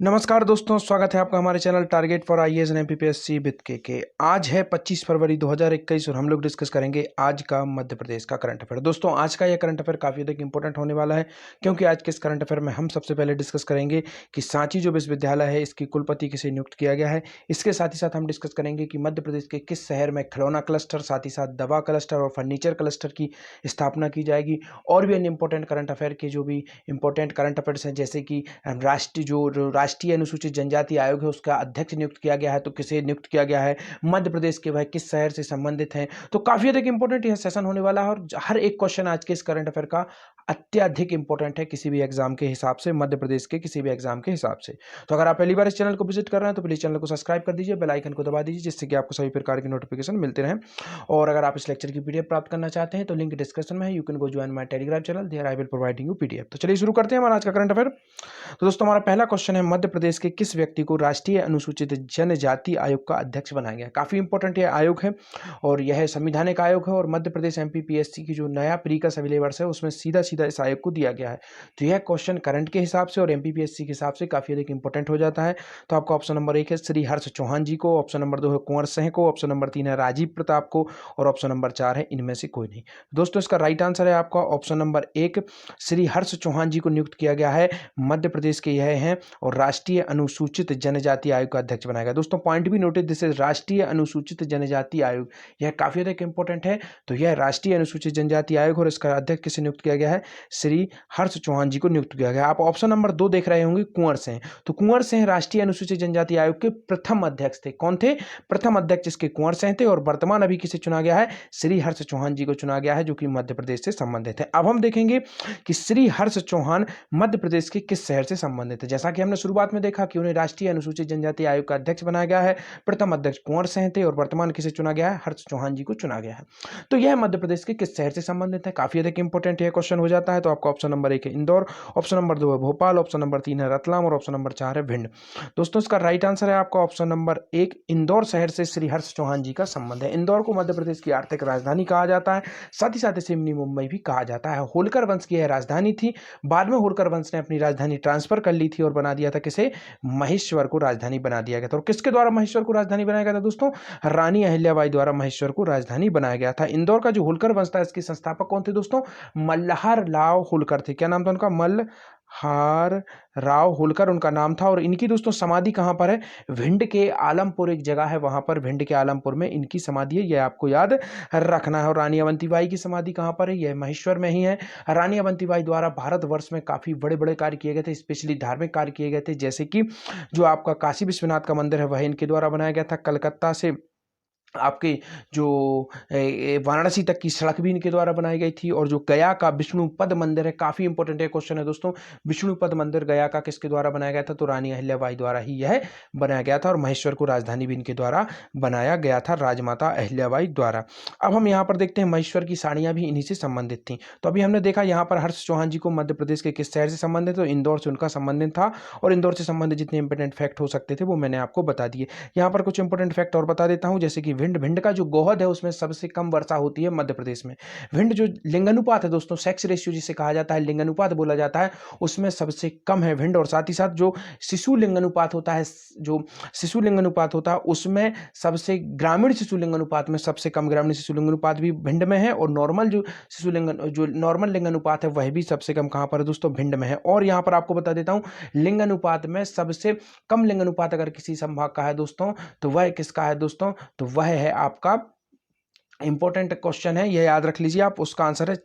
नमस्कार दोस्तों, स्वागत है आपका हमारे channel target for IAS and MPPSC with के। आज है 25 फरवरी 2021 और हम लोग डिस्कस करेंगे आज का मध्य प्रदेश का करंट अफेयर। दोस्तों, आज का यह करंट अफेयर काफ़ी अधिक इंपॉर्टेंट होने वाला है, क्योंकि आज के इस करंट अफेयर में हम सबसे पहले डिस्कस करेंगे कि सांची जो विश्वविद्यालय है इसकी कुलपति किसे नियुक्त किया गया है। इसके साथ ही साथ हम डिस्कस करेंगे कि मध्य प्रदेश के किस शहर में खिलौना क्लस्टर, साथ ही साथ दवा क्लस्टर और फर्नीचर क्लस्टर की स्थापना की जाएगी। और भी अन्य इंपॉर्टेंट करंट अफेयर के जो भी इंपॉर्टेंट करंट अफेयर्स हैं, जैसे कि राष्ट्रीय अनुसूचित जनजाति आयोग है उसका अध्यक्ष नियुक्त किया गया है, तो किसे नियुक्त किया गया है, मध्य प्रदेश के वह किस शहर से संबंधित हैं। तो काफी अधिक इंपॉर्टेंट यह सेशन होने वाला है और हर एक क्वेश्चन आज के इस करंट अफेयर का अत्यधिक इंपॉर्टेंट है किसी भी एग्जाम के हिसाब से, मध्य प्रदेश के किसी भी एग्जाम के हिसाब से। तो अगर आप पहली बार इस चैनल को विजिट कर रहे हैं तो प्लीज चैनल को सब्सक्राइब कर दीजिए, बेल आइकन को दबा दीजिए, जिससे कि आपको सभी प्रकार की नोटिफिकेशन मिलते रहें। और अगर आप इस लेक्चर की पीडीएफ प्राप्त करना चाहते हैं तो लिंक डिस्क्रिप्शन में है, you can go join my Telegram channel, there I will providing you PDF. तो चलिए शुरू करते हैं हमारा आज का करंट अफेयर। तो दोस्तों, हमारा पहला क्वेश्चन है, मध्य प्रदेश के किस व्यक्ति को राष्ट्रीय अनुसूचित जनजाति आयोग का अध्यक्ष बनाया गया। काफी इंपॉर्टेंट यह आयोग है और यह संविधानिक आयोग है और मध्य प्रदेश एमपीपीएससी की जो नया प्री का सिलेबस है उसमें सीधा सीधा इस आयोग को दिया गया है। तो यह क्वेश्चन करंट के हिसाब से और एमपीपीएससी के हिसाब से काफी अधिक इंपॉर्टेंट हो जाता है। तो आपका ऑप्शन नंबर 1 है श्री हर्ष चौहान जी को, ऑप्शन नंबर 2 है कुंवर सिंह को, ऑप्शन नंबर 3 है राजीव प्रताप को और ऑप्शन नंबर 4 है इनमें से कोई नहीं। दोस्तों, इसका राइट आंसर है आपका ऑप्शन नंबर 1, श्री हर्ष चौहान जी को नियुक्त किया गया है। मध्य प्रदेश के यह हैं और राष्ट्रीय अनुसूचित जनजाति आयोग का अध्यक्ष बनाया गया। दोस्तों, पॉइंट भी नोटिस, दिस इज राष्ट्रीय अनुसूचित जनजाति आयोग, यह काफी अधिक इंपॉर्टेंट है। तो यह राष्ट्रीय अनुसूचित जनजाति आयोग और इसका अध्यक्ष किसे नियुक्त किया गया है, श्री हर्ष चौहान जी को नियुक्त किया गया। आप ऑप्शन नंबर 2 देख रहे होंगे कुंवर सिंह, तो कुंवर सिंह राष्ट्रीय अनुसूचित जनजाति आयोग के प्रथम अध्यक्ष थे। कौन थे? प्रथम अध्यक्ष इसके कुंवर सिंह थे और वर्तमान अभी किसे चुना गया है, श्री हर्ष चौहान जी को चुना गया है, जो कि मध्य प्रदेश से संबंधित है। अब हम देखेंगे कि श्री हर्ष चौहान मध्य प्रदेश के किस शहर से संबंधित है। जैसा कि हमने शुरुआत में देखा कि उन्हें राष्ट्रीय अनुसूचित जनजाति आयोग का अध्यक्ष बनाया गया है, प्रथम अध्यक्ष कुंवर सिंह थे और वर्तमान किसे चुना गया है, हर्ष चौहान जी को चुना गया है। तो यह मध्य प्रदेश के किस शहर से संबंधित है, काफी अधिक इंपॉर्टेंट यह क्वेश्चन हो जाता है। तो आपका ऑप्शन नंबर 1 है इंदौर, ऑप्शन नंबर 2 है भोपाल, ऑप्शन नंबर 3 है रतलाम और ऑप्शन नंबर 4 है भिंड। दोस्तों, इसका राइट आंसर है आपका ऑप्शन नंबर 1, इंदौर शहर से श्री हर्ष चौहान जी का संबंध है। इंदौर को मध्य प्रदेश की आर्थिक राजधानी कहा जाता है, साथ ही साथ इसे मिनी मुंबई भी कहा जाता है। होलकर वंश की यह राजधानी थी, बाद में होलकर वंश ने अपनी राजधानी ट्रांसफर कर ली थी और बना दिया था किसे, महेश्वर को राजधानी बना दिया गया था। और किसके द्वारा महेश्वर को राजधानी बनाया गया था दोस्तों, रानी अहिल्याबाई द्वारा महेश्वर को राजधानी बनाया गया था। इंदौर का जो होलकर वंश था इसके संस्थापक कौन थे दोस्तों, मल्हार राव होलकर थे। क्या नाम था उनका, मल्हार राव होलकर उनका नाम था। और इनकी दोस्तों समाधि कहां पर है, भिंड के आलमपुर एक जगह है, वहां पर भिंड के आलमपुर में इनकी समाधि है, यह आपको याद रखना है। और रानी अवंतीबाई की समाधि कहां पर है, यह महेश्वर में ही है। रानी अवंतीबाई द्वारा भारतवर्ष में काफी बड़े बड़े कार्य किए गए थे, स्पेशली धार्मिक कार्य किए गए थे, जैसे कि जो आपका काशी विश्वनाथ का मंदिर है वह इनके द्वारा बनाया गया था। कलकत्ता से आपके जो वाराणसी तक की सड़क भी इनके द्वारा बनाई गई थी। और जो गया का विष्णुपद मंदिर है, काफी इंपॉर्टेंट है क्वेश्चन है दोस्तों, विष्णुपद मंदिर गया का किसके द्वारा बनाया गया था, तो रानी अहिल्याबाई द्वारा ही यह बनाया गया था। और महेश्वर को राजधानी भी इनके द्वारा बनाया गया था, राजमाता अहिल्याबाई द्वारा। अब हम यहाँ पर देखते हैं महेश्वर की साड़ियाँ भी इन्हीं से संबंधित थी। तो अभी हमने देखा यहाँ पर हर्ष चौहान जी को मध्य प्रदेश के किस शहर से संबंधित, तो इंदौर से उनका संबंधित था। और इंदौर से संबंधित जितने इंपॉर्टेंट फैक्ट हो सकते थे वो मैंने आपको बता दिए। यहाँ पर कुछ इंपॉर्टेंट फैक्ट और बता देता हूँ, जैसे कि भिंड का जो गोहद है उसमें सबसे कम वर्षा होती है मध्य प्रदेश में। भिंड जो लिंगानुपात है दोस्तों, सेक्स रेशियो जिसे कहा जाता है, लिंगानुपात बोला जाता है, उसमें सबसे कम है भिंड। और साथ ही साथ जो शिशु लिंगानुपात होता है, जो शिशु लिंगानुपात होता है उसमें सबसे ग्रामीण शिशु लिंगानुपात में सबसे कम ग्रामीण शिशु लिंगानुपात भी भिंड में है। और नॉर्मल जो नॉर्मल लिंगानुपात है वह भी सबसे कम कहां पर है दोस्तों, भिंड में है। और यहां पर आपको बता देता हूं, लिंगानुपात में सबसे कम लिंगानुपात अगर किसी संभाग का है दोस्तों, तो वह किसका है दोस्तों, तो वह है आपका, इंपॉर्टेंट क्वेश्चन है, यह याद रख लीजिए आप, उसका आंसर है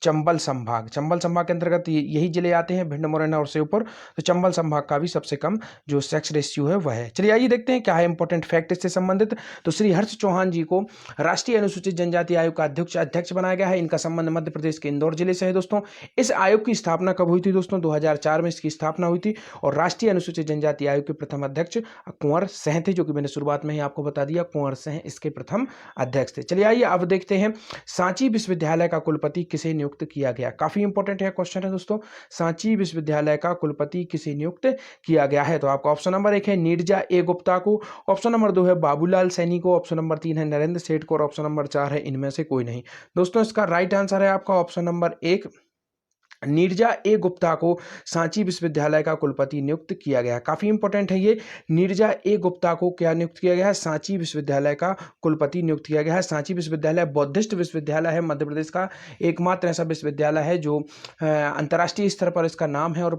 चंबल संभाग। चंबल संभाग के अंतर्गत यही जिले आते हैं, भिंड, मुरैना और श्योपुर। तो चंबल संभाग का भी सबसे कम जो सेक्स रेशियो है वह है। चलिए आइए देखते हैं क्या है इंपॉर्टेंट फैक्ट इससे संबंधित। तो श्री हर्ष चौहान जी को राष्ट्रीय अनुसूचित जनजाति आयोग का अध्यक्ष बनाया गया है। इनका संबंध मध्य प्रदेश के इंदौर जिले से है दोस्तों। इस आयोग की स्थापना कब हुई थी दोस्तों, 2004 में इसकी स्थापना हुई थी। और राष्ट्रीय अनुसूचित जनजाति आयोग के प्रथम अध्यक्ष कुंवर सिंह थे, जो कि मैंने शुरुआत में ही आपको बता दिया, कुंवर सिंह इसके प्रथम अध्यक्ष थे। चलिए आइए अब देखते हैं सांची विश्वविद्यालय का कुलपति किसे नियुक्त किया गया। काफी इंपॉर्टेंट है क्वेश्चन है दोस्तों, सांची विश्वविद्यालय का कुलपति किसे नियुक्त किया गया है। तो आपका ऑप्शन नंबर 1 है नीरजा ए गुप्ता को, ऑप्शन नंबर 2 है बाबूलाल सैनी को, ऑप्शन नंबर 3 है नरेंद्र सेठ को और ऑप्शन नंबर 4 है इनमें से कोई नहीं। दोस्तों, इसका राइट आंसर है आपका ऑप्शन नंबर 1, नीरजा ए गुप्ता को सांची विश्वविद्यालय का कुलपति नियुक्त किया गया। काफ़ी इंपॉर्टेंट है ये। नीरजा ए गुप्ता को क्या नियुक्त किया गया है? सांची विश्वविद्यालय का कुलपति नियुक्त किया गया है। सांची विश्वविद्यालय बौद्धिस्ट विश्वविद्यालय है, मध्य प्रदेश का एकमात्र ऐसा विश्वविद्यालय है जो अंतर्राष्ट्रीय स्तर पर इसका नाम है और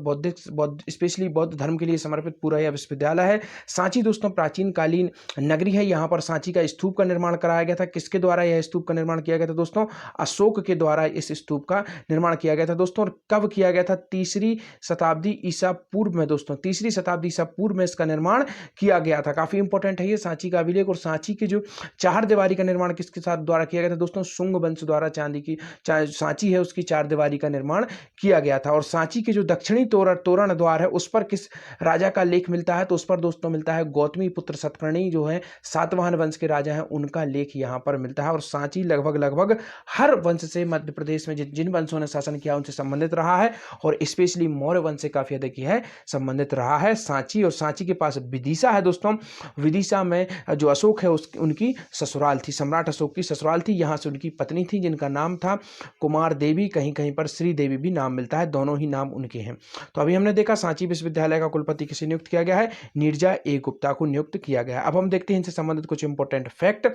स्पेशली बौद्ध धर्म के लिए समर्पित पूरा यह विश्वविद्यालय है। सांची दोस्तों प्राचीन कालीन नगरी है। यहाँ पर सांची का स्तूप का निर्माण कराया गया था। किसके द्वारा यह स्तूप का निर्माण किया गया था दोस्तों? अशोक के द्वारा इस स्तूप का निर्माण किया गया था दोस्तों। कब किया गया था? तीसरी शताब्दी ईसा पूर्व में दोस्तों, तीसरी शताब्दी ईसा पूर्व में इसका निर्माण किया गया था। काफी इंपॉर्टेंट है ये सांची का अभिलेख। और सांची की जो चार दीवारी का निर्माण किसके साथ द्वारा किया गया था दोस्तों? शुंग वंश द्वारा चांदी की सांची है उसकी चार दीवारी का निर्माण किया गया था। और सांची के जो दक्षिणी तोरण द्वार है उस पर किस राजा का लेख मिलता है? तो उस पर दोस्तों मिलता है गौतमी पुत्र सतकर्णी जो है सातवाहन वंश के राजा हैं, उनका लेख यहाँ पर मिलता है। और सांची लगभग हर वंश से मध्य प्रदेश में जिन वंशों ने शासन किया उनसे संबंधित रहा है और स्पेशली मौर्य वंश से काफी अधिक है संबंधित रहा है सांची। और सांची के पास विदिशा है दोस्तों। विदिशा में जो अशोक है उनकी ससुराल थी, सम्राट अशोक की ससुराल थी। यहां से उनकी पत्नी थी जिनका नाम था कुमार देवी, कहीं कहीं पर श्री देवी भी नाम मिलता है, दोनों ही नाम उनके हैं। तो अभी हमने देखा सांची विश्वविद्यालय का कुलपति किसे नियुक्त किया गया है? नीरजा ए गुप्ता को नियुक्त किया गया है। अब हम देखते हैं इनसे संबंधित कुछ इंपॉर्टेंट फैक्ट।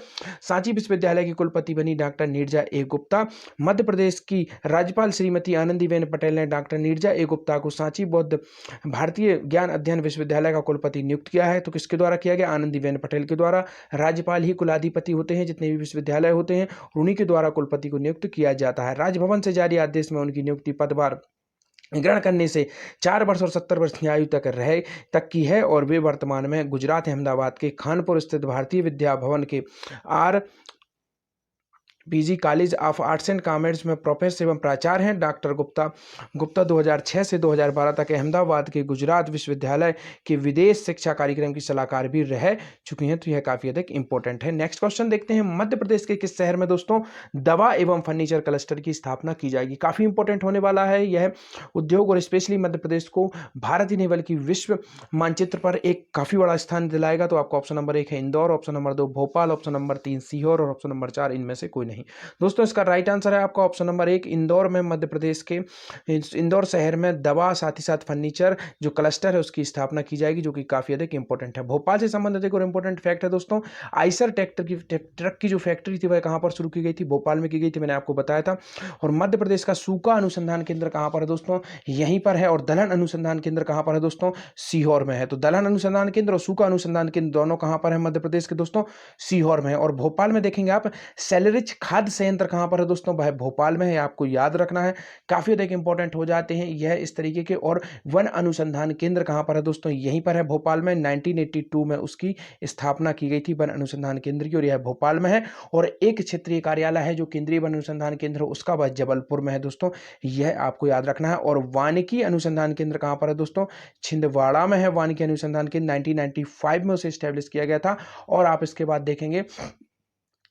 सांची विश्वविद्यालय की कुलपति बनी डॉक्टर नीरजा ए गुप्ता। मध्य प्रदेश की राज्यपाल श्रीमती आनंदीबेन पटेल ने डॉक्टर नीरजा ए गुप्ता को सांची बौद्ध भारतीय ज्ञान अध्ययन विश्वविद्यालय का कुलपति नियुक्त किया है। तो किसके द्वारा किया गया? आनंदीबेन पटेल के द्वारा। राज्यपाल ही कुलाधिपति होते हैं जितने भी विश्वविद्यालय होते हैं, उन्हीं के द्वारा कुलपति को नियुक्त किया जाता है। राजभवन से जारी आदेश में उनकी नियुक्ति पदभार ग्रहण करने से 4 वर्ष और 70 वर्ष की आयु तक की है। और वे वर्तमान में गुजरात अहमदाबाद के खानपुर स्थित भारतीय विद्या भवन के PG college of arts and commerce में प्रोफेसर एवं प्राचार्य हैं। डॉक्टर गुप्ता 2006 से 2012 तक अहमदाबाद के गुजरात विश्वविद्यालय के विदेश शिक्षा कार्यक्रम की सलाहकार भी रह चुकी हैं। तो यह काफी अधिक इंपॉर्टेंट है। नेक्स्ट क्वेश्चन देखते हैं। मध्य प्रदेश के किस शहर में दोस्तों दवा एवं फर्नीचर क्लस्टर की स्थापना की जाएगी? काफी इंपॉर्टेंट होने वाला है यह उद्योग और स्पेशली मध्य प्रदेश को भारत ही नहीं बल्कि विश्व मानचित्र पर एक काफी बड़ा स्थान दिलाएगा। तो आपको ऑप्शन नंबर 1 है Indore, option number 2 Bhopal, option number 3 Sehore और ऑप्शन नंबर 4 इनमें से कोई नहीं। दोस्तों इसका राइट आंसर है आपका ऑप्शन नंबर 1 इंदौर में। मध्य प्रदेश के इंदौर शहर में दवा साथ ही साथ फर्नीचर जो क्लस्टर है उसकी स्थापना की जाएगी, जो कि काफी अधिक इंपॉर्टेंट है। भोपाल से संबंधित एक और इंपॉर्टेंट फैक्ट है दोस्तों, आइसर ट्रक की जो फैक्ट्री थी वह कहां पर शुरू की गई थी? भोपाल में की गई थी, मैंने आपको बताया था। और मध्य प्रदेश का सूखा अनुसंधान केंद्र कहां पर है दोस्तों? यहीं पर है। और दलहन अनुसंधान केंद्र कहां पर है दोस्तों? सीहोर में है। तो दलहन अनुसंधान केंद्र और सूखा अनुसंधान केंद्र दोनों कहां पर है मध्य प्रदेश के दोस्तों? सीहोर में है। और भोपाल में देखेंगे आप सेलरिच खाद्य संयंत्र कहां पर है दोस्तों? वह भोपाल में है, आपको याद रखना है, काफी अधिक इंपॉर्टेंट हो जाते हैं यह इस तरीके के। और वन अनुसंधान केंद्र कहां पर है दोस्तों? यहीं पर है भोपाल में। 1982 में उसकी स्थापना की गई थी वन अनुसंधान केंद्र की, और यह भोपाल में है। और एक क्षेत्रीय कार्यालय है जो केंद्रीय वन अनुसंधान केंद्र उसका वह जबलपुर में है दोस्तों, यह आपको याद रखना है। और वानिकी अनुसंधान केंद्र कहां पर है दोस्तों? छिंदवाड़ा में है वानिकी अनुसंधान केंद्र। 1995 में उसे स्टैब्लिश किया गया था। और आप इसके बाद देखेंगे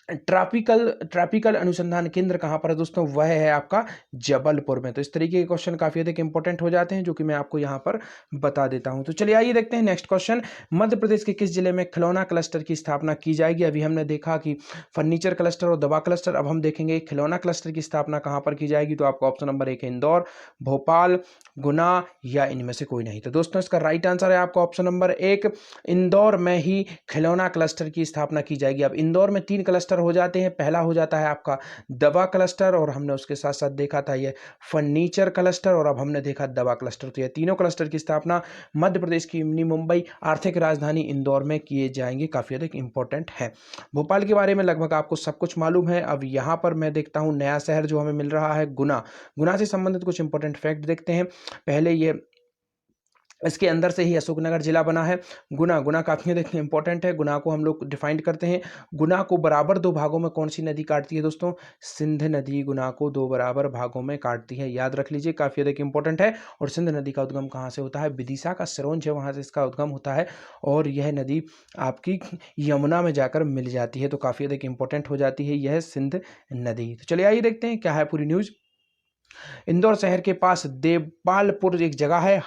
ट्रॉपिकल अनुसंधान केंद्र कहां पर है दोस्तों? वह है आपका जबलपुर में। तो इस तरीके के क्वेश्चन काफी अधिक इंपॉर्टेंट हो जाते हैं जो कि मैं आपको यहां पर बता देता हूं। तो चलिए आइए देखते हैं नेक्स्ट क्वेश्चन। मध्य प्रदेश के किस जिले में खिलौना क्लस्टर की स्थापना की जाएगी? अभी हमने देखा कि फर्नीचर क्लस्टर और दवा क्लस्टर, अब हम देखेंगे खिलौना क्लस्टर की स्थापना कहां पर की जाएगी। तो आपको ऑप्शन नंबर 1 है इंदौर, भोपाल, गुना या इनमें से कोई नहीं। तो दोस्तों इसका राइट आंसर है आपका ऑप्शन नंबर 1 इंदौर में ही खिलौना क्लस्टर की स्थापना की जाएगी। अब इंदौर में 3 क्लस्टर हो जाते हैं। पहला हो जाता है आपका दवा क्लस्टर, और हमने उसके साथ साथ देखा था ये फर्नीचर क्लस्टर, और अब हमने देखा दवा क्लस्टर। तो ये तीनों क्लस्टर की स्थापना मध्य प्रदेश की मिनी मुंबई आर्थिक राजधानी इंदौर में किए जाएंगे, काफी अधिक इंपॉर्टेंट है। भोपाल के बारे में लगभग आपको सब कुछ मालूम है। अब यहां पर मैं देखता हूं नया शहर जो हमें मिल रहा है गुना से संबंधित कुछ इंपॉर्टेंट फैक्ट देखते हैं। पहले ये इसके अंदर से ही अशोकनगर जिला बना है। गुना काफी देखिए इंपॉर्टेंट है। गुना को हम लोग डिफाइन करते हैं। गुना को बराबर 2 भागों में कौन सी नदी काटती है दोस्तों? सिंध नदी गुना को 2 बराबर भागों में काटती है, याद रख लीजिए, काफी अधिक इंपॉर्टेंट है। और सिंध नदी का उद्गम कहाँ से होता है? विदिशा का सिरोंज है, वहां से इसका उद्गम होता है। और यह नदी आपकी यमुना में जाकर मिल जाती है, तो काफी अधिक इंपॉर्टेंट हो जाती है यह सिंध नदी। तो चलिए आइए देखते हैं क्या है पूरी न्यूज। इंदौर शहर के पास देवपालपुर एक जगह है,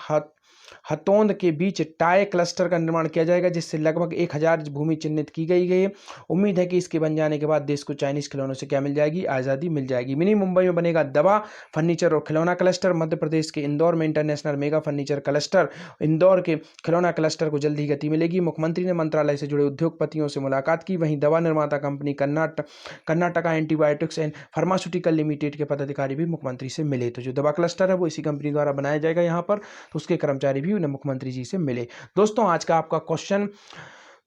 हथौंद के बीच टाई क्लस्टर का निर्माण किया जाएगा, जिससे लगभग 1000 भूमि चिन्हित की गई है। उम्मीद है कि इसके बन जाने के बाद देश को चाइनीज खिलौनों से क्या मिल जाएगी, आज़ादी मिल जाएगी। मिनी मुंबई में बनेगा दवा, फर्नीचर और खिलौना क्लस्टर। मध्य प्रदेश के इंदौर में international mega furniture cluster, Indore के खिलौना क्लस्टर को जल्द ही गति मिलेगी। मुख्यमंत्री ने मंत्रालय से जुड़े उद्योगपतियों से मुलाकात की। वहीं दवा निर्माता company Karnataka antibiotics and pharmaceutical limited के पदाधिकारी भी मुख्यमंत्री से मिले। तो जो दवा क्लस्टर है वो इसी कंपनी द्वारा बनाया जाएगा यहाँ पर, तो उसके कर्मचारी भी उन्हें मुख्यमंत्री जी से मिले। दोस्तों आज का आपका क्वेश्चन,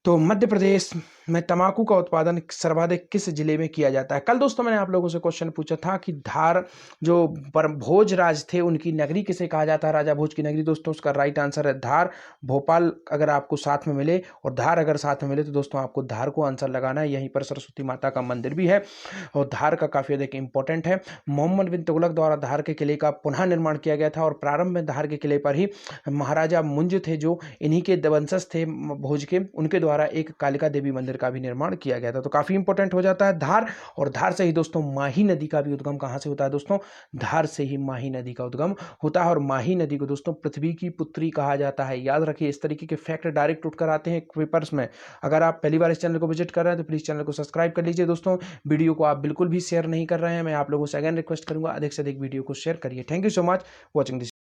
तो मध्य प्रदेश में तंबाकू का उत्पादन सर्वाधिक किस जिले में किया जाता है। कल दोस्तों मैंने आप लोगों से क्वेश्चन पूछा था कि धार जो भोज राज थे उनकी नगरी किसे कहा जाता है, राजा भोज की नगरी। दोस्तों उसका राइट आंसर है धार। भोपाल अगर आपको साथ में मिले और धार अगर साथ में मिले तो दोस्तों आपको धार को आंसर लगाना है। यहीं पर सरस्वती माता का मंदिर भी है और धार का काफी अधिक इंपॉर्टेंट है। मोहम्मद बिन तुगलक द्वारा धार के किले का पुनः निर्माण किया गया था और प्रारंभ में धार के किले पर ही महाराजा मुंज थे जो इन्हीं के वंशज थे भोज के, उनके द्वारा एक कालिका देवी मंदिर का भी निर्माण किया गया था। तो काफी इंपॉर्टेंट हो जाता है धार। और धार से ही दोस्तों माही नदी का भी उद्गम कहां से होता है दोस्तों, धार से ही माही नदी का उद्गम होता है। और माही नदी को दोस्तों पृथ्वी की पुत्री कहा जाता है। याद रखिए, इस तरीके के फैक्ट डायरेक्ट उठकर आते हैं पेपर्स में। अगर आप पहली बार इस चैनल को विजिट कर रहे हैं तो प्लीज चैनल को सब्सक्राइब कर लीजिए। दोस्तों वीडियो को आप बिल्कुल भी शेयर नहीं कर रहे हैं, मैं आप लोगों से अगेन रिक्वेस्ट करूंगा अधिक से अधिक वीडियो को शेयर करिए। Thank you so much watching this.